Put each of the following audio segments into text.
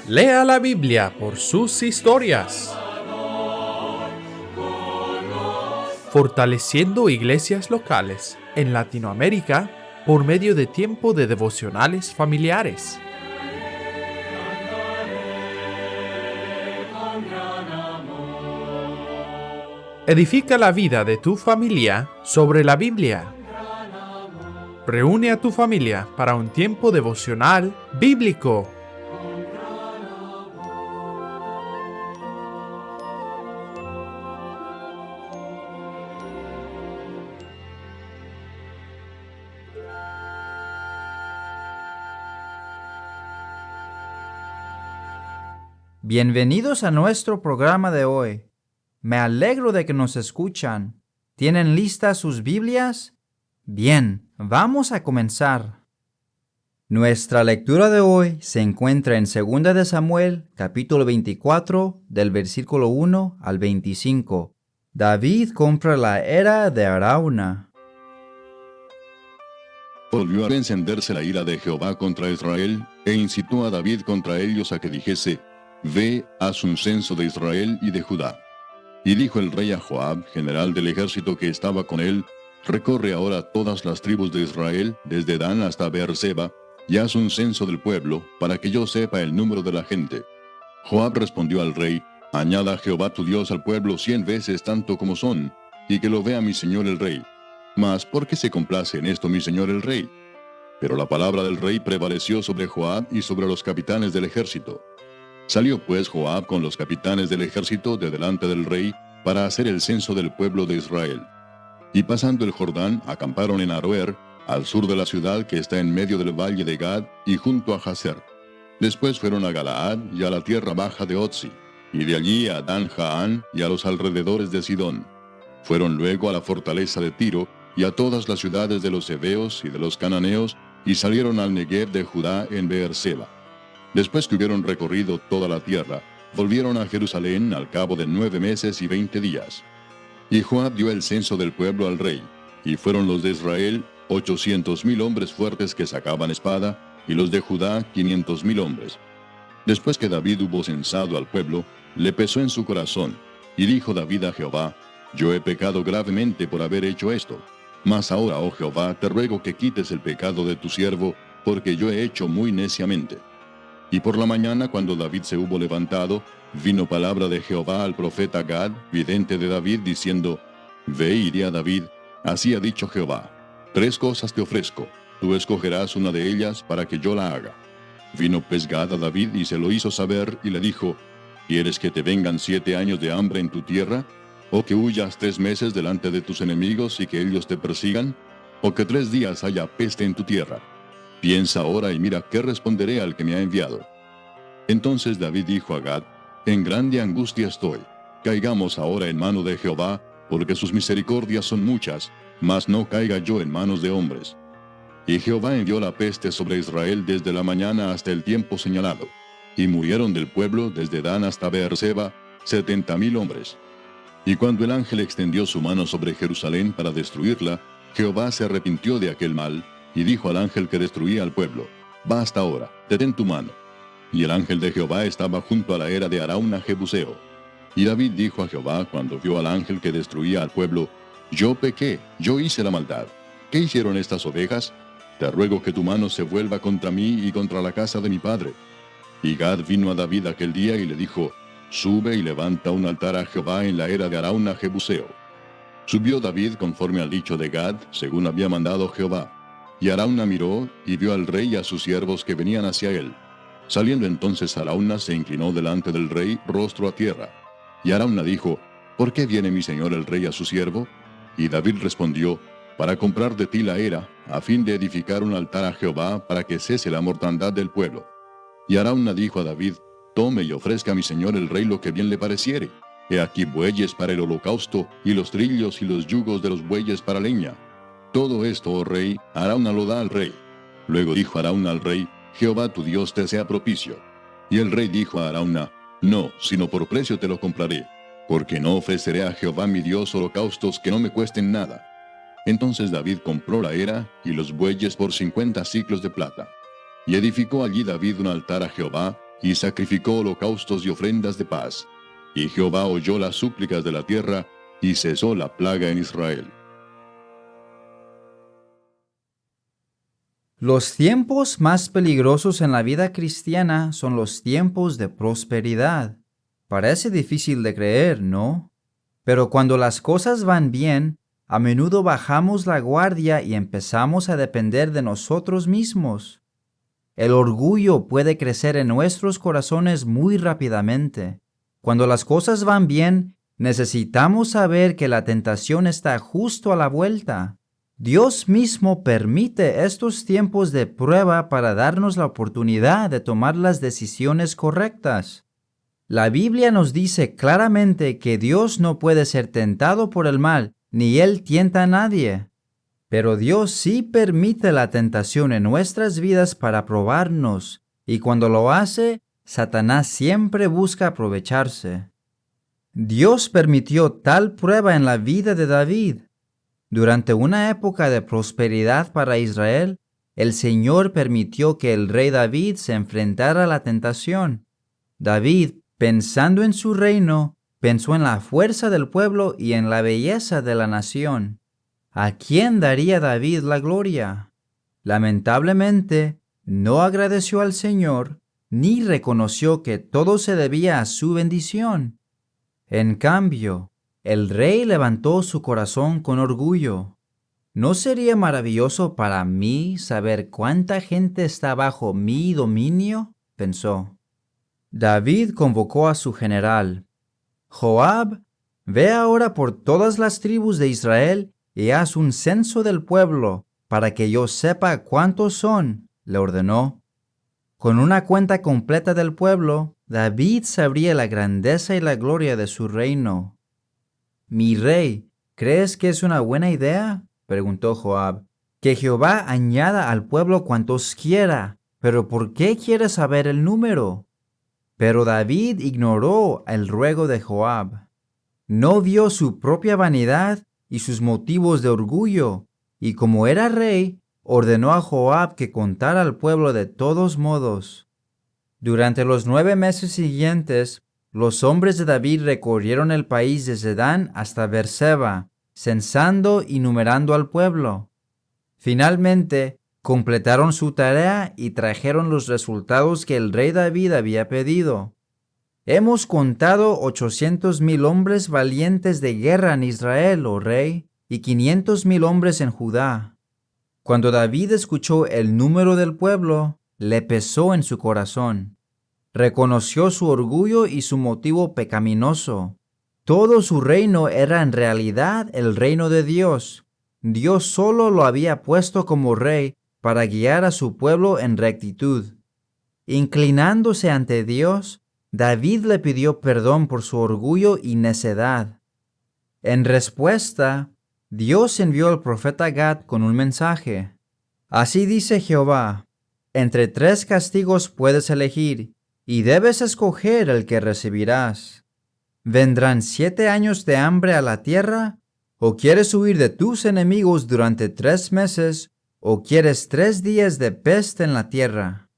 Lea la Biblia por sus historias. Fortaleciendo iglesias locales en Latinoamérica por medio de tiempo de devocionales familiares. Edifica la vida de tu familia sobre la Biblia. Reúne a tu familia para un tiempo devocional bíblico. Bienvenidos a nuestro programa de hoy. Me alegro de que nos escuchan. ¿Tienen listas sus Biblias? Bien, vamos a comenzar. Nuestra lectura de hoy se encuentra en 2 de Samuel, capítulo 24, del versículo 1 al 25. David compra la era de Arauna. Volvió a encenderse la ira de Jehová contra Israel, e incitó a David contra ellos a que dijese: Ve, haz un censo de Israel y de Judá. Y dijo el rey a Joab, general del ejército que estaba con él: Recorre ahora todas las tribus de Israel, desde Dan hasta Beerseba, y haz un censo del pueblo, para que yo sepa el número de la gente. Joab respondió al rey: Añada Jehová tu Dios al pueblo 100 veces tanto como son, y que lo vea mi señor el rey. Mas, ¿por qué se complace en esto mi señor el rey? Pero la palabra del rey prevaleció sobre Joab y sobre los capitanes del ejército. Salió pues Joab con los capitanes del ejército de delante del rey para hacer el censo del pueblo de Israel. Y pasando el Jordán, acamparon en Aroer, al sur de la ciudad que está en medio del valle de Gad y junto a Jazer. Después fueron a Galaad y a la tierra baja de Otzi, y de allí a Dan Jaán y a los alrededores de Sidón. Fueron luego a la fortaleza de Tiro y a todas las ciudades de los heveos y de los cananeos, y salieron al Negev de Judá en Beerseba. Después que hubieron recorrido toda la tierra, volvieron a Jerusalén al cabo de 9 meses y 20 días. Y Joab dio el censo del pueblo al rey, y fueron los de Israel 800,000 hombres fuertes que sacaban espada, y los de Judá 500,000 hombres. Después que David hubo censado al pueblo, le pesó en su corazón, y dijo David a Jehová: Yo he pecado gravemente por haber hecho esto. Mas ahora, oh Jehová, te ruego que quites el pecado de tu siervo, porque yo he hecho muy neciamente. Y por la mañana, cuando David se hubo levantado, vino palabra de Jehová al profeta Gad, vidente de David, diciendo: Ve y di a David, así ha dicho Jehová: 3 cosas te ofrezco, tú escogerás una de ellas para que yo la haga. Vino pues Gad a David y se lo hizo saber, y le dijo: ¿Quieres que te vengan 7 años de hambre en tu tierra? ¿O que huyas 3 meses delante de tus enemigos y que ellos te persigan? ¿O que 3 días haya peste en tu tierra? Piensa ahora y mira qué responderé al que me ha enviado. Entonces David dijo a Gad: En grande angustia estoy. Caigamos ahora en mano de Jehová, porque sus misericordias son muchas, mas no caiga yo en manos de hombres. Y Jehová envió la peste sobre Israel desde la mañana hasta el tiempo señalado, y murieron del pueblo desde Dan hasta Beerseba 70,000 hombres. Y cuando el ángel extendió su mano sobre Jerusalén para destruirla, Jehová se arrepintió de aquel mal, y dijo al ángel que destruía al pueblo: Basta ahora, detén tu mano. Y el ángel de Jehová estaba junto a la era de Arauna Jebuseo. Y David dijo a Jehová cuando vio al ángel que destruía al pueblo: Yo pequé, yo hice la maldad. ¿Qué hicieron estas ovejas? Te ruego que tu mano se vuelva contra mí y contra la casa de mi padre. Y Gad vino a David aquel día y le dijo: Sube y levanta un altar a Jehová en la era de Arauna Jebuseo. Subió David conforme al dicho de Gad, según había mandado Jehová. Y Arauna miró y vio al rey y a sus siervos que venían hacia él. Saliendo entonces Arauna se inclinó delante del rey, rostro a tierra. Y Arauna dijo: ¿Por qué viene mi señor el rey a su siervo? Y David respondió: Para comprar de ti la era, a fin de edificar un altar a Jehová, para que cese la mortandad del pueblo. Y Arauna dijo a David: Tome y ofrezca a mi señor el rey lo que bien le pareciere. He aquí bueyes para el holocausto, y los trillos y los yugos de los bueyes para leña. Todo esto, oh rey, Arauna lo da al rey. Luego dijo Arauna al rey: Jehová tu Dios te sea propicio. Y el rey dijo a Arauna: No, sino por precio te lo compraré, porque no ofreceré a Jehová mi Dios holocaustos que no me cuesten nada. Entonces David compró la era y los bueyes por 50 siclos de plata. Y edificó allí David un altar a Jehová, y sacrificó holocaustos y ofrendas de paz. Y Jehová oyó las súplicas de la tierra, y cesó la plaga en Israel. Los tiempos más peligrosos en la vida cristiana son los tiempos de prosperidad. Parece difícil de creer, ¿no? Pero cuando las cosas van bien, a menudo bajamos la guardia y empezamos a depender de nosotros mismos. El orgullo puede crecer en nuestros corazones muy rápidamente. Cuando las cosas van bien, necesitamos saber que la tentación está justo a la vuelta. Dios mismo permite estos tiempos de prueba para darnos la oportunidad de tomar las decisiones correctas. La Biblia nos dice claramente que Dios no puede ser tentado por el mal, ni Él tienta a nadie. Pero Dios sí permite la tentación en nuestras vidas para probarnos, y cuando lo hace, Satanás siempre busca aprovecharse. Dios permitió tal prueba en la vida de David. Durante una época de prosperidad para Israel, el Señor permitió que el rey David se enfrentara a la tentación. David, pensando en su reino, pensó en la fuerza del pueblo y en la belleza de la nación. ¿A quién daría David la gloria? Lamentablemente, no agradeció al Señor, ni reconoció que todo se debía a su bendición. En cambio, el rey levantó su corazón con orgullo. ¿No sería maravilloso para mí saber cuánta gente está bajo mi dominio?, pensó. David convocó a su general. Joab, ve ahora por todas las tribus de Israel y haz un censo del pueblo, para que yo sepa cuántos son, le ordenó. Con una cuenta completa del pueblo, David sabría la grandeza y la gloria de su reino. «Mi rey, ¿crees que es una buena idea?», preguntó Joab. «Que Jehová añada al pueblo cuantos quiera, pero ¿por qué quiere saber el número?». Pero David ignoró el ruego de Joab. No vio su propia vanidad y sus motivos de orgullo, y como era rey, ordenó a Joab que contara al pueblo de todos modos. Durante los 9 meses siguientes, los hombres de David recorrieron el país desde Dan hasta Beerseba, censando y numerando al pueblo. Finalmente, completaron su tarea y trajeron los resultados que el rey David había pedido. «Hemos contado 800,000 hombres valientes de guerra en Israel, oh rey, y 500,000 hombres en Judá». Cuando David escuchó el número del pueblo, le pesó en su corazón. Reconoció su orgullo y su motivo pecaminoso. Todo su reino era en realidad el reino de Dios. Dios solo lo había puesto como rey para guiar a su pueblo en rectitud. Inclinándose ante Dios, David le pidió perdón por su orgullo y necedad. En respuesta, Dios envió al profeta Gad con un mensaje. «Así dice Jehová, entre 3 castigos puedes elegir, y debes escoger el que recibirás. ¿Vendrán 7 años de hambre a la tierra? ¿O quieres huir de tus enemigos durante 3 meses? ¿O quieres 3 días de peste en la tierra?».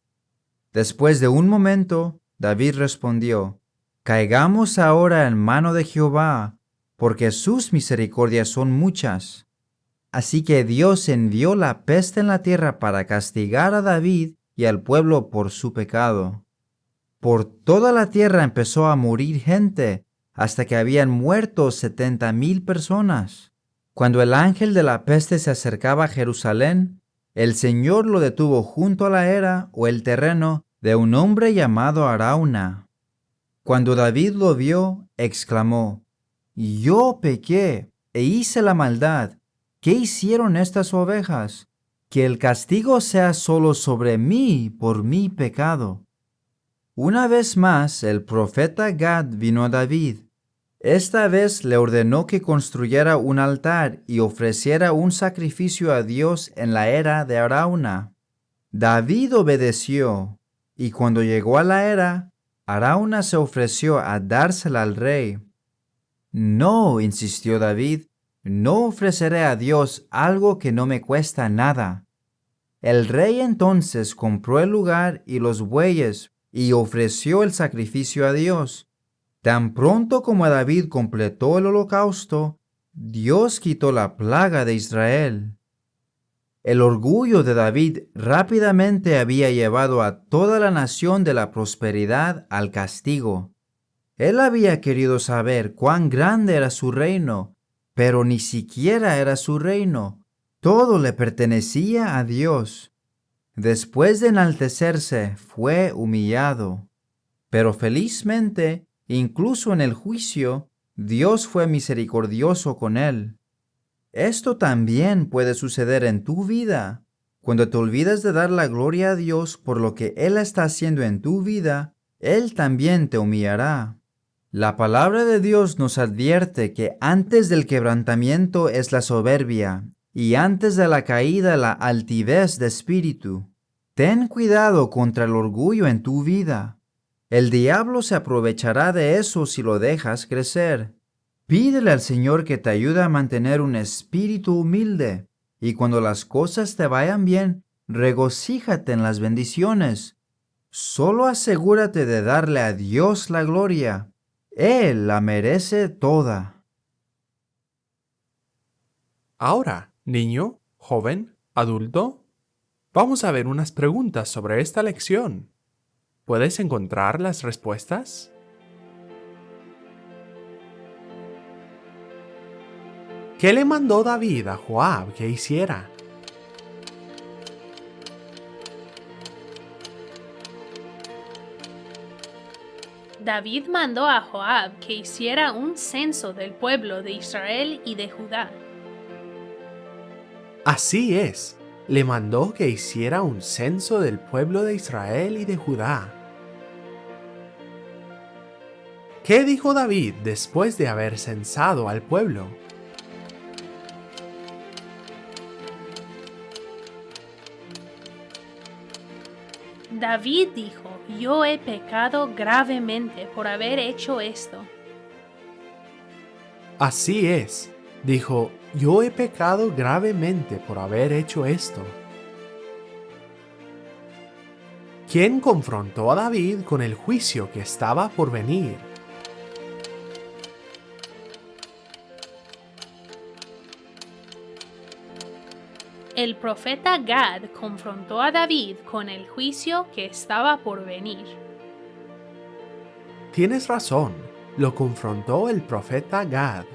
Después de un momento, David respondió: «Caigamos ahora en mano de Jehová, porque sus misericordias son muchas». Así que Dios envió la peste en la tierra para castigar a David y al pueblo por su pecado. Por toda la tierra empezó a morir gente, hasta que habían muerto 70,000 personas. Cuando el ángel de la peste se acercaba a Jerusalén, el Señor lo detuvo junto a la era o el terreno de un hombre llamado Arauna. Cuando David lo vio, exclamó: «Yo pequé e hice la maldad. ¿Qué hicieron estas ovejas? Que el castigo sea solo sobre mí por mi pecado». Una vez más, el profeta Gad vino a David. Esta vez le ordenó que construyera un altar y ofreciera un sacrificio a Dios en la era de Arauna. David obedeció, y cuando llegó a la era, Arauna se ofreció a dársela al rey. «No», insistió David, «no ofreceré a Dios algo que no me cuesta nada». El rey entonces compró el lugar y los bueyes, y ofreció el sacrificio a Dios. Tan pronto como David completó el holocausto, Dios quitó la plaga de Israel. El orgullo de David rápidamente había llevado a toda la nación de la prosperidad al castigo. Él había querido saber cuán grande era su reino, pero ni siquiera era su reino. Todo le pertenecía a Dios. Después de enaltecerse, fue humillado. Pero felizmente, incluso en el juicio, Dios fue misericordioso con él. Esto también puede suceder en tu vida. Cuando te olvidas de dar la gloria a Dios por lo que Él está haciendo en tu vida, Él también te humillará. La palabra de Dios nos advierte que antes del quebrantamiento es la soberbia, y antes de la caída la altivez de espíritu. Ten cuidado contra el orgullo en tu vida. El diablo se aprovechará de eso si lo dejas crecer. Pídele al Señor que te ayude a mantener un espíritu humilde, y cuando las cosas te vayan bien, regocíjate en las bendiciones. Solo asegúrate de darle a Dios la gloria. Él la merece toda. Ahora, niño, joven, adulto, vamos a ver unas preguntas sobre esta lección. ¿Puedes encontrar las respuestas? ¿Qué le mandó David a Joab que hiciera? David mandó a Joab que hiciera un censo del pueblo de Israel y de Judá. Así es, le mandó que hiciera un censo del pueblo de Israel y de Judá. ¿Qué dijo David después de haber censado al pueblo? David dijo, yo he pecado gravemente por haber hecho esto. Así es, dijo, yo he pecado gravemente por haber hecho esto. ¿Quién confrontó a David con el juicio que estaba por venir? El profeta Gad confrontó a David con el juicio que estaba por venir. Tienes razón, lo confrontó el profeta Gad.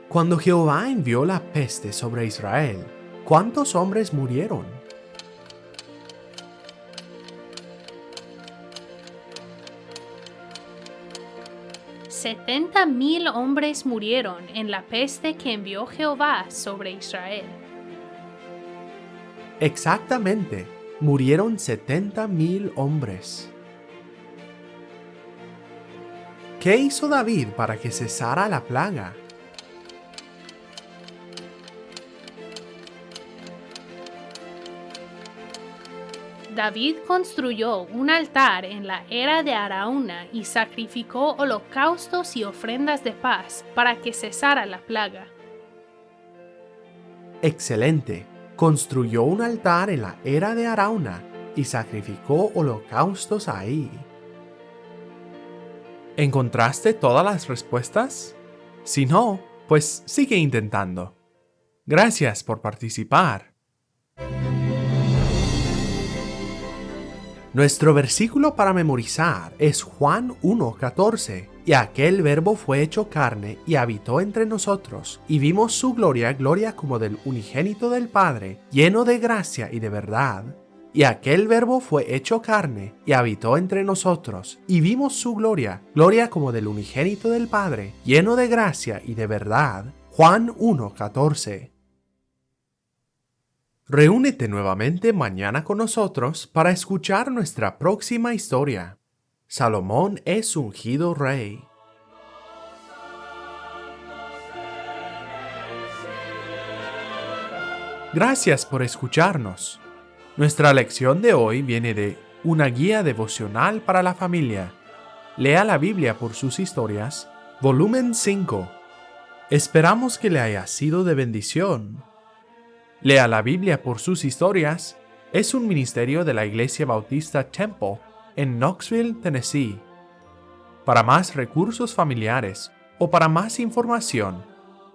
Cuando Jehová envió la peste sobre Israel, ¿cuántos hombres murieron? $70,000 hombres murieron en la peste que envió Jehová sobre Israel. Exactamente, murieron 70,000 hombres. ¿Qué hizo David para que cesara la plaga? David construyó un altar en la era de Araúna y sacrificó holocaustos y ofrendas de paz para que cesara la plaga. Excelente. Construyó un altar en la era de Araúna y sacrificó holocaustos ahí. ¿Encontraste todas las respuestas? Si no, pues sigue intentando. Gracias por participar. Nuestro versículo para memorizar es Juan 1:14. Y aquel verbo fue hecho carne y habitó entre nosotros, y vimos su gloria, gloria como del unigénito del Padre, lleno de gracia y de verdad. Y aquel verbo fue hecho carne y habitó entre nosotros, y vimos su gloria, gloria como del unigénito del Padre, lleno de gracia y de verdad. Juan 1:14. Reúnete nuevamente mañana con nosotros para escuchar nuestra próxima historia. Salomón es ungido rey. Gracias por escucharnos. Nuestra lección de hoy viene de Una guía devocional para la familia. Lea la Biblia por sus historias, volumen 5. Esperamos que le haya sido de bendición. Lea la Biblia por sus historias, es un ministerio de la Iglesia Bautista Temple en Knoxville, Tennessee. Para más recursos familiares o para más información,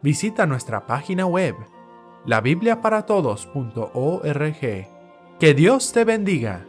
visita nuestra página web, labibliaparatodos.org. Que Dios te bendiga.